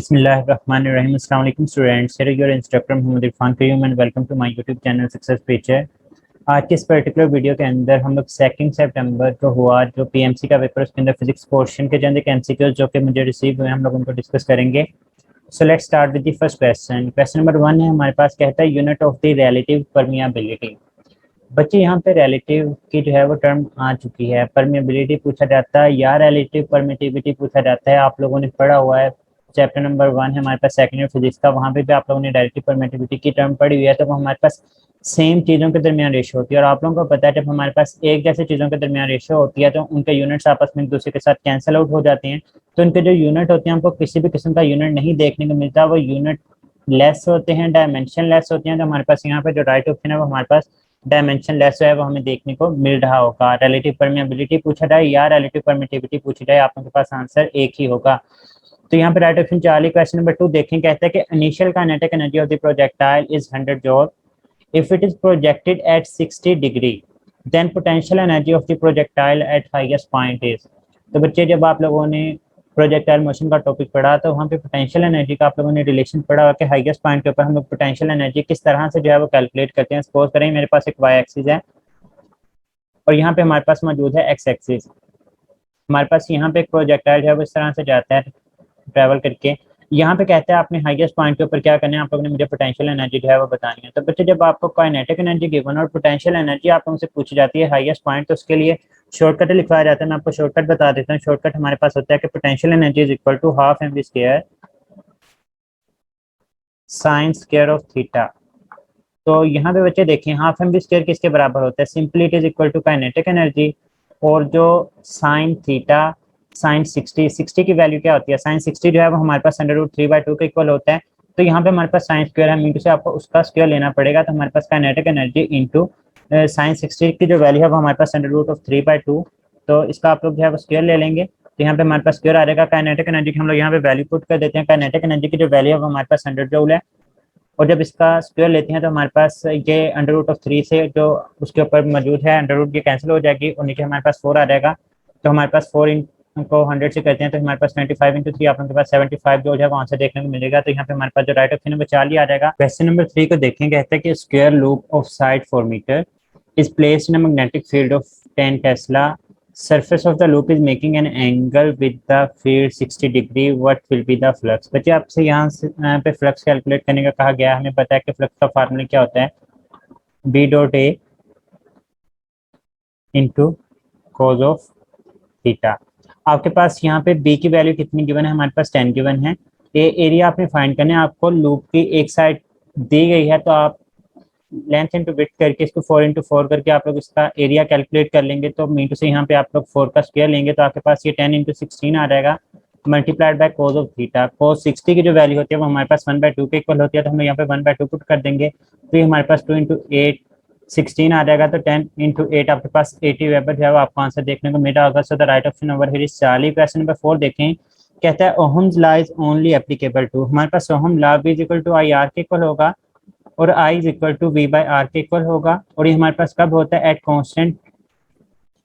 बिस्मिल्लाहिर्रहमानिर्रहीम। अस्सलाम वालेकुम students, here is your instructor Mohammad Irfan Karim and welcome to my YouTube channel success picture. आज के इस पर्टिकुलर वीडियो के अंदर हम लोग 2 सितंबर को हुआ जो पीएमसी का पेपर, उसके अंदर फिजिक्स पोर्शन के चंद एमसीक्यूज जो कि मुझे रिसीव हुए हम लोग उनको डिस्कस करेंगे। So let's start with the first question. Question number 1 है हमारे पास, कहता है unit of the relative permeability. बच्चे यहाँ पे रिलेटिव की जो है वो टर्म आ चुकी है, परमिएबिलिटी पूछा जाता है या रिलेटिव परमिटिविटी पूछा जाता है। आप लोगों ने पढ़ा हुआ है, चैप्टर नंबर 1 है हमारे पास सेकेंड ईयर फिजिक्स का, वहाँ पे भी आप लोगों ने रिलेटिव परमिटिविटी की टर्म पढ़ी हुई है। तो वो हमारे पास सेम चीज़ों के दरमियान रेशो होती है और आप लोगों को पता है जब हमारे पास एक जैसे चीज़ों के दरमियान रेशो होती है तो उनके यूनिट्स आपस में एक दूसरे के साथ कैंसिल आउट हो जाते हैं। तो उनके जो यूनिट होते हैं हमको किसी भी किस्म का यूनिट नहीं देखने को मिलता, वो यूनिट लेस होते हैं, डायमेंशन लेस होते हैं। तो हमारे पास यहाँ पे जो राइट ऑप्शन है वो हमारे पास डायमेंशन लेस है, वो हमें देखने को मिल रहा होगा। रिलेटिव परमिएबिलिटी पूछा जाए या रिलेटिव परमिटिविटी पूछी जाए, आप लोगों के पास आंसर एक ही होगा। तो यहाँ पे राइट ऑप्शन 4 क्वेश्चन नंबर 2 देखें, कहता है कि initial kinetic energy of the projectile is 100 joule if it is projected at 60 degree, then potential energy of the projectile at highest point is. तो बच्चे जब आप लोगों ने प्रोजेक्टाइल मोशन का टॉपिक पढ़ा तो वहाँ पे पोटेंशियल एनर्जी का आप लोगों ने रिलेशन पढ़ा हुआ कि हाईएस्ट पॉइंट के ऊपर हम लोग पोटेंशियल एनर्जी किस तरह से जो है वो कैलकुलेट करते हैं। सपोज करें मेरे पास एक वाई एक्सिस है और यहाँ पे हमारे पास मौजूद है एक्स एक्सिस। हमारे पास यहाँ पे एक प्रोजेक्टाइल जो है वो इस तरह से जाता है ट्रैवल करके। यहाँ पे कहते हैं आपने हाईएस्ट पॉइंट के ऊपर क्या करना है, आप लोगों ने मुझे पोटेंशियल एनर्जी जो है वो बतानी है। तो बच्चे जब आपको काइनेटिक एनर्जी गिवन और पोटेंशियल एनर्जी आप लोगों से पूछी जाती है हाईएस्ट पॉइंट, तो उसके लिए शॉर्टकट लिखवाया जाता है। मैं आपको शॉर्टकट बता देता हूँ। शॉर्टकट हमारे पास होता है कि potential energy is equal to half M V square sine square of theta. तो यहाँ पे बच्चे देखें हाफ एम वी स्क्वायर किसके बराबर होता है, simply it is equal to kinetic energy. और जो साइन थीटा साइन 60 की वैल्यू क्या होती है, साइन 60 जो है वो हमारे पास √3/2 के इक्वल होता है। तो यहाँ पे हमारे पास साइन स्क्वायर है, मीटू से आपको उसका स्क्वायर लेना पड़ेगा। तो हमारे पास काइनेटिक एनर्जी इंटू साइन 60 की जो वैल्यू है वो हमारे पास √3/2। तो इसका आप लोग जो है वो स्क्वायर ले लेंगे। तो यहाँ पे हमारे पास स्क्वायर आ जाएगा। काइनेटिक एनर्जी की हम लोग यहाँ पे वैल्यू पुट कर देते हैं। काइनेटिक एनर्जी की जो वैल्यू है वो हमारे पास 100 जूल है और जब इसका स्क्वायर लेते हैं तो हमारे पास ये √3 से जो उसके ऊपर मौजूद है अंडर रूट ये कैंसिल हो जाएगी और नीचे हमारे पास 4 आ जाएगा। तो हमारे पास 4 को 100 से करते हैं तो हमारे पास 25 इंटू 3 आप लोगों के पास 75 जो है वहाँ से देखने को मिलेगा। तो यहाँ पे हमारे पास जो राइट ऑप्शन है वो 4 आ जाएगा। क्वेश्चन नंबर 3 को देखें, कहते हैं कि square loop of side 4 metre is placed in a magnetic field of 10 tesla, surface of the loop is making an angle with the field 60 degree, what will be the flux। बच्चे आपसे यहाँ पे flux calculate करने का कहा गया है। हमें पता है कि फ्लक्स का फार्मूला क्या होता है, B.A into cause of theta. आपके पास यहाँ पे B की वैल्यू कितनी गिवन है, हमारे पास 10 गिवन है। ये एरिया आपने फाइंड करना है। आपको लूप की एक साइड दी गई है तो आप लेंथ इंटू विड्थ करके इसको 4 इंटू 4 करके आप लोग इसका एरिया कैलकुलेट कर लेंगे। तो मीटू से यहाँ पे आप लोग 4 का स्क्वायर लेंगे तो आपके पास ये 10 इंटू 16 आ जाएगा multiplied by cos of theta. Cos 60 की जो वैल्यू होती है वो हमारे पास 1/2 के इक्वल होती है। तो हम यहाँ पे 1/2 पुट कर देंगे तो ये हमारे पास 2 इंटू 8 16 आ जाएगा। तो 10 इंटू 8 आपके पास 80 वेबर जो है वो आपको आंसर देखने को मिला होगा। So the right option over here is Charlie. Question number 4 देखें, कहता है Ohm's law is only applicable to. हमारे पास ओहम लॉ भी is equal to I R के इक्वल होगा और I is equal to V/R के इक्वल होगा। और ये हमारे पास कब होता है, एट कांस्टेंट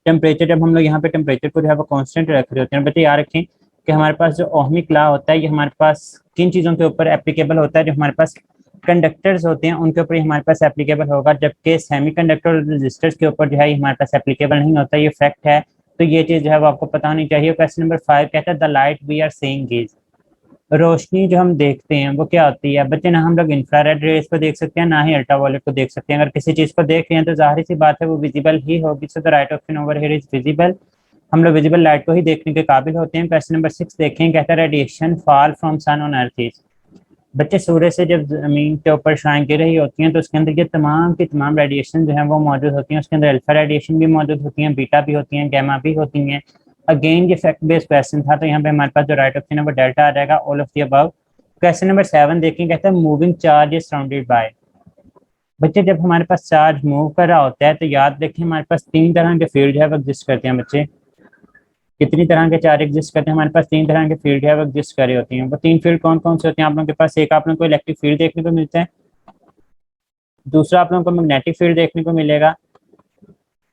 टेम्परेचर। जब हम लोग यहाँ पे टेम्परेचर को जो है वो कांस्टेंट रख रहे होते हैं। बच्चे याद रखें कि हमारे पास जो ओहमिक लॉ होता है ये हमारे पास किन चीज़ों के ऊपर एप्लीकेबल होता है, जो हमारे पास कंडक्टर्स होते हैं उनके ऊपर हमारे पास एप्लीकेबल होगा, जबकि सेमीकंडक्टर और रेजिस्टर्स के ऊपर जो है हमारे पास एप्लीकेबल नहीं होता। ये फैक्ट है, तो ये चीज़ जो है वो आपको पता होनी चाहिए। क्वेश्चन नंबर 5 कहता है the light we are seeing is. रोशनी जो हम देखते हैं वो क्या होती है बच्चे, ना हम लोग इंफ्रारेड रेज को देख सकते हैं ना ही अल्ट्रावायलेट को देख सकते हैं। अगर किसी चीज को देख रहे हैं तो जाहिर सी बात है वो विजिबल ही होगी। सो the right option over here is visible. हम लोग विजिबल लाइट को ही देखने के काबिल होते हैं। क्वेश्चन नंबर 6 देखें, कहता है radiation fall from sun on earth is. बच्चे सूर्य से जब जमीन के ऊपर शाइन गिर रही होती हैं तो उसके अंदर ये तमाम की तमाम रेडिएशन जो है वो मौजूद होती हैं। उसके अंदर अल्फा रेडिएशन भी मौजूद होती हैं, बीटा भी होती हैं, गैमा भी होती हैं। अगेन ये फैक्ट बेस्ड क्वेश्चन था तो यहाँ पे हमारे पास जो राइट ऑप्शन है वो डेल्टा आ जाएगा, all of the above. Question number 7 देखें, कहता है moving charge is surrounded by. बच्चे जब हमारे पास चार्ज मूव कर रहा होता है तो याद रखें हमारे पास 3 तरह के फील्ड जो है वो एग्जिस्ट करते हैं। बच्चे कितनी तरह के चार्ज एग्जिस्ट करते हैं, हमारे पास 3 तरह के फील्ड है वो एग्जिस्ट कर रही होती हैं। वो 3 फील्ड कौन कौन से होते हैं आप लोगों के पास, एक आप लोगों को इलेक्ट्रिक फील्ड देखने को मिलता है, दूसरा आप लोगों को मैग्नेटिक फील्ड देखने को मिलेगा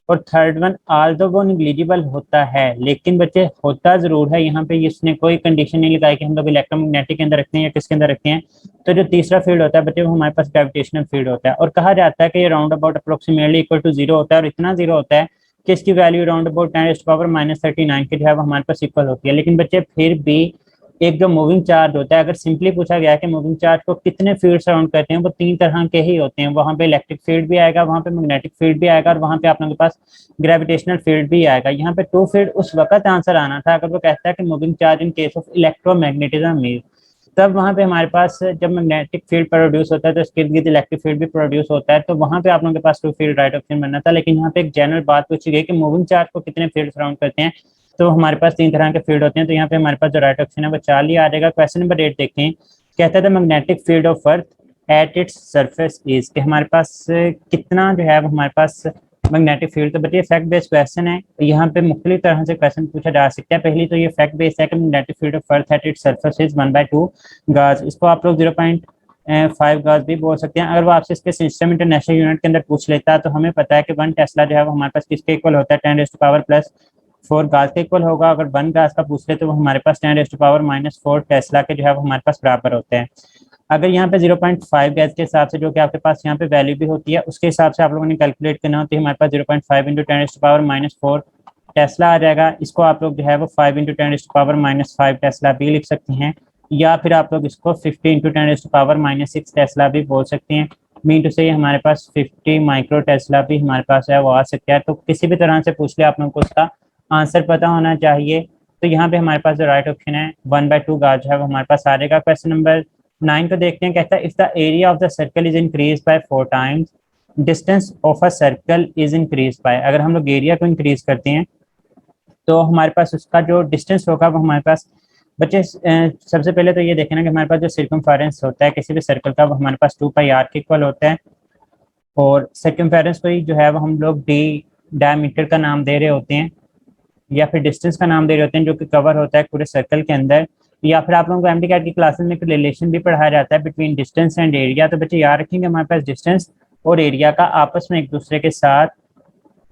और थर्ड वन आल्दो वो निग्लिजिबल होता है, लेकिन बच्चे होता जरूर है। यहाँ पे इसने कोई कंडीशन नहीं लगाई कि हम लोग इलेक्ट्रोमैग्नेटिक के अंदर रखते हैं या किसके अंदर रखते हैं। तो जो तीसरा फील्ड होता है बच्चे वो हमारे पास ग्रेविटेशनल फील्ड होता है, और कहा जाता है कि ये round about approximately equal to zero होता है, और इतना जीरो होता है कि इसकी वैल्यू राउंड अबाउट 10⁻⁻39 के जो है वो हमारे पास इक्वल होती है। लेकिन बच्चे फिर भी एक जो मूविंग चार्ज होता है, अगर सिंपली पूछा गया है कि मूविंग चार्ज को कितने फील्ड सराउंड करते हैं, वो तीन तरह के ही होते हैं। वहां पे इलेक्ट्रिक फील्ड भी आएगा, वहां पे मैग्नेटिक फील्ड भी आएगा, और वहां पे आप लोगों के पास ग्रेविटेशनल फील्ड भी आएगा। यहाँ पे टू फील्ड उस वक्त आंसर आना था अगर वो कहता है कि moving charge in case of electromagnetism में, तब वहां पे हमारे पास जब मैग्नेटिक फील्ड प्रोड्यूस होता है तो इसके इर्द गिर्द इलेक्ट्रिक फील्ड भी प्रोड्यूस होता है, तो वहां पे आप लोगों के पास टू फील्ड राइट ऑप्शन बनना था। लेकिन यहाँ पे एक जनरल बात पूछी गई कि मूविंग चार्ज को कितने फील्ड सराउंड करते हैं, तो हमारे पास तीन तरह के फील्ड होते हैं। तो यहाँ पे हमारे पास जो राइट ऑप्शन है वो 4 ही आ जाएगा। क्वेश्चन नंबर 8 देखें, कहता है magnetic field of earth at its surface is, कि हमारे पास कितना जो है वो हमारे पास मैग्नेटिक फील्ड। तो बच्चे फैक्ट बेस्ड क्वेश्चन है, यहाँ पे मुख्तलिफ तरह से क्वेश्चन पूछा जा सकता है। पहली तो ये फैक्ट बेस्ड है कि magnetic field of earth at its surface is 1/2 गाज, इसको आप लोग 0.5 गाज भी बोल सकते हैं। अगर वो आपसे इसके सिस्टम इंटरनेशनल यूनिट के अंदर पूछ लेता है तो हमें पता है कि 1 टेस्ला जो है वो हमारे पास किसके इक्वल होता है, 10⁻⁴ गाज के इक्वल होगा। अगर 1 गाज का पूछ ले तो वो हमारे पास 10⁻⁻⁴ टेस्ला के जो है वो हमारे पास बराबर होते हैं। अगर यहाँ पे 0.5 गैस के हिसाब से जो कि आपके पास यहाँ पे वैल्यू भी होती है उसके हिसाब से आप लोगों ने कैलकुलेट करना होती है, हमारे पास 0.5 इंटू 10⁻⁴ टेस्ला आ जाएगा। इसको आप लोग जो है वो 5 इंटू 10⁻⁵ टेस्ला भी लिख सकते हैं, या फिर आप लोग इसको 50 इंटू 10⁻�6 टेस्ला भी बोल सकते हैं। मीन टू से हमारे पास 50 माइक्रो टेस्ला भी हमारे पास है वो आ सकता है। तो किसी भी तरह से पूछ ले आप लोगों को उसका आंसर पता होना चाहिए। तो यहाँ पे हमारे पास जो राइट ऑप्शन है 1/2 गाज है वो हमारे पास आ जाएगा। क्वेश्चन नंबर 9 को देखते हैं, कहता है if the area of the circle is increase by 4 times distance of a circle is increase by. अगर हम लोग एरिया को इंक्रीज करते हैं तो हमारे पास उसका जो डिस्टेंस होगा वो हमारे पास बच्चे सबसे पहले तो ये देखें ना कि हमारे पास जो सर्कमफेरेंस होता है किसी भी सर्कल का वो हमारे पास 2πr के इक्वल होता है, और सर्कमफेरेंस को ही जो है वो हम लोग डी डायमीटर का नाम दे रहे होते हैं, या फिर डिस्टेंस का नाम दे रहे होते हैं जो कि कवर होता है पूरे सर्कल के अंदर। या फिर आप लोगों को एमडी कैट की क्लासेस में रिलेशन भी पढ़ाया जाता है बिटवीन डिस्टेंस एंड एरिया। तो बच्चे याद रखेंगे हमारे पास डिस्टेंस और एरिया का आपस में एक दूसरे के साथ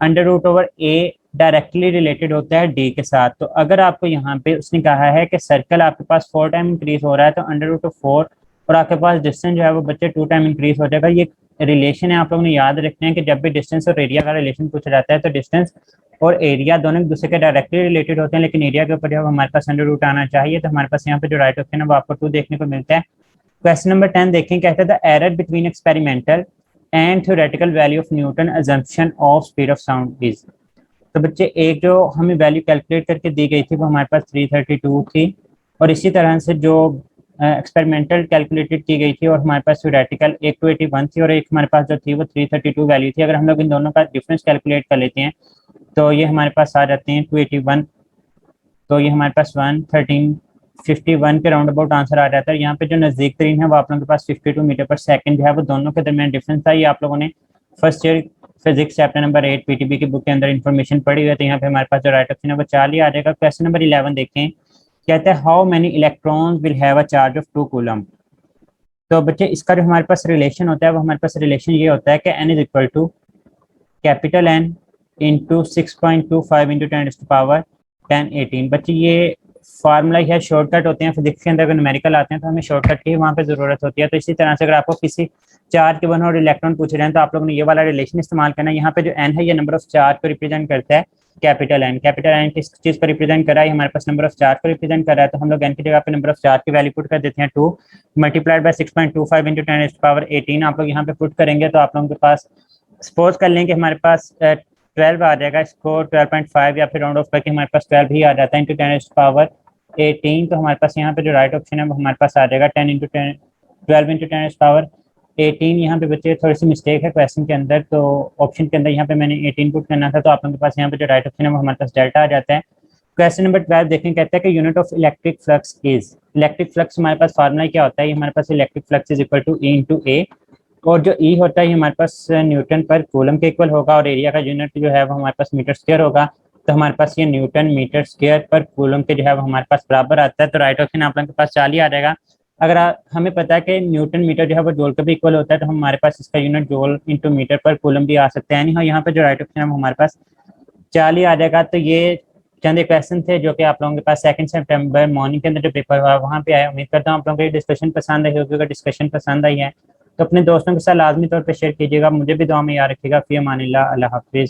√a डायरेक्टली रिलेटेड होता है डी के साथ। तो अगर आपको यहाँ पे उसने कहा है कि सर्कल आपके पास 4 टाइम इंक्रीज हो रहा है तो √4 और आपके पास डिस्टेंस जो है वो बच्चे 2 टाइम इंक्रीज हो जाएगा। ये रिलेशन है, आप लोगों ने याद रखना है कि जब भी डिस्टेंस और एरिया का रिलेशन पूछा जाता है तो डिस्टेंस और एरिया दोनों एक दूसरे के डायरेक्टली रिलेटेड होते हैं, लेकिन एरिया के ऊपर जो हमारे पास √, आना चाहिए। तो हमारे पास यहाँ पे जो राइट ऑप्शन है वो आपको 2 देखने को मिलता है। क्वेश्चन नंबर 10 देखें, कहते हैं the error between experimental and theoretical value of Newton assumption of speed of sound is. तो बच्चे एक जो हमें वैल्यू कैलकुलेट करके दी गई थी वो हमारे पास 332 थी, और इसी तरह से जो एक्सपेरिमेंटल कैलकुलेटेड की गई थी और हमारे पास थ्योरेटिकल एक 281 थी और एक हमारे पास जो थी वो 332 वैल्यू थी। अगर हम लोग इन दोनों का डिफरेंस कैलकुलेट कर लेते हैं तो ये हमारे पास आ जाते हैं 281, तो ये हमारे पास 11351 के राउंड अबाउट आंसर आ जाता है। यहाँ पे जो नज़दीक तरीन है वो आप लोगों के पास 52 मीटर पर सेकंड जो है वो दोनों के दरमियान डिफरेंस था। ये आप लोगों ने first year physics chapter number 8 PTB की बुक के अंदर इन्फॉर्मेशन पढ़ी हुई है। तो यहाँ पे हमारे पास जो राइट ऑप्शन है वो 4 ही आ जाएगा। क्वेश्चन नंबर 11 देखें, कहते हैं how many electrons will have a charge of 2 coulomb. तो बच्चे इसका जो हमारे पास रिलेशन होता है वो हमारे पास रिलेशन ये होता है कि n is equal to capital N into 6.25 into 10⁻1018। बच्चे ये फार्मूला है, शॉर्टकट होते हैं फिजिक्स के अंदर। अगर न्यूमेरिकल आते हैं तो हमें शॉर्टकट की वहाँ पे जरूरत होती है। तो इसी तरह से अगर आपको किसी चार्ज के वन और इलेक्ट्रॉन पूछ रहे हैं तो आप लोगों ने ये वाला रिलेशन इस्तेमाल करना है। यहाँ पे जो n है ये नंबर ऑफ चार्ज को रिप्रेजेंट करता है, कैपिटल N किस चीज को रिप्रेजेंट कर रहा है, हमारे पास नंबर ऑफ चार्ज को रिप्रेजेंट कर रहा है। तो हम लोग n की जगह पे नंबर ऑफ चार्ज की वैल्यू पुट कर देते हैं 2 मल्टीप्लाइड बाय 6.25 इंटू 10⁻18 आप लोग यहाँ पे पुट करेंगे तो आप लोगों के पास सपोज कर लें कि हमारे पास 12 आ जाएगा। इसको 12.5 या फिर राउंड ऑफ करके हमारे पास 12 ही आ जाता है इंटू 10⁻18। तो हमारे पास यहाँ पे जो राइट ऑप्शन है वो हमारे पास आ जाएगा 12 इंटू 10⁻18। यहाँ पे बच्चे थोड़ी सी मिस्टेक है क्वेश्चन के अंदर, तो ऑप्शन के अंदर यहाँ पे मैंने 18 पुट करना था, तो आप लोगों के पास यहाँ पे जो राइट ऑप्शन है वो हमारे पास डेल्टा आ जाता है। क्वेश्चन नंबर 12 देखें, कहता है कि unit of electric flux is. Electric flux हमारे पास फार्मूला क्या होता है, ये हमारे पास electric flux is equal to E into A, और जो E होता है ये हमारे पास न्यूटन पर कूलम के इक्वल होगा, और एरिया का यूनिट जो है वो हमारे पास मीटर स्क्वायर होगा। तो हमारे पास ये न्यूटन मीटर स्क्वायर पर कूलम के जो है वो हमारे पास बराबर आता है। तो राइट ऑप्शन आप लोगों के पास 4 ही आ जाएगा। अगर हमें पता है कि न्यूटन मीटर जो है वो जूल के भी इक्वल होता है, तो हमारे पास इसका यूनिट जूल इंटू मीटर पर कूलम भी आ सकता है। यानी हाँ, यहाँ पे जो राइट ऑप्शन है वो हमारे पास 4 ही आ जाएगा। तो ये चंद एक क्वेश्चन थे जो कि आप लोगों के पास 2 सितंबर मॉर्निंग के अंदर जो पेपर हुआ वहाँ पे आया। उम्मीद करता हूँ आप लोगों को ये डिस्कशन पसंद आई होगी। अगर डिस्कशन पसंद आई है तो अपने दोस्तों के साथ लाजमी तौर पर शेयर कीजिएगा। मुझे भी दुआ में याद रखिएगा। फी अमानिल्लाह, अल्लाह हाफिज़।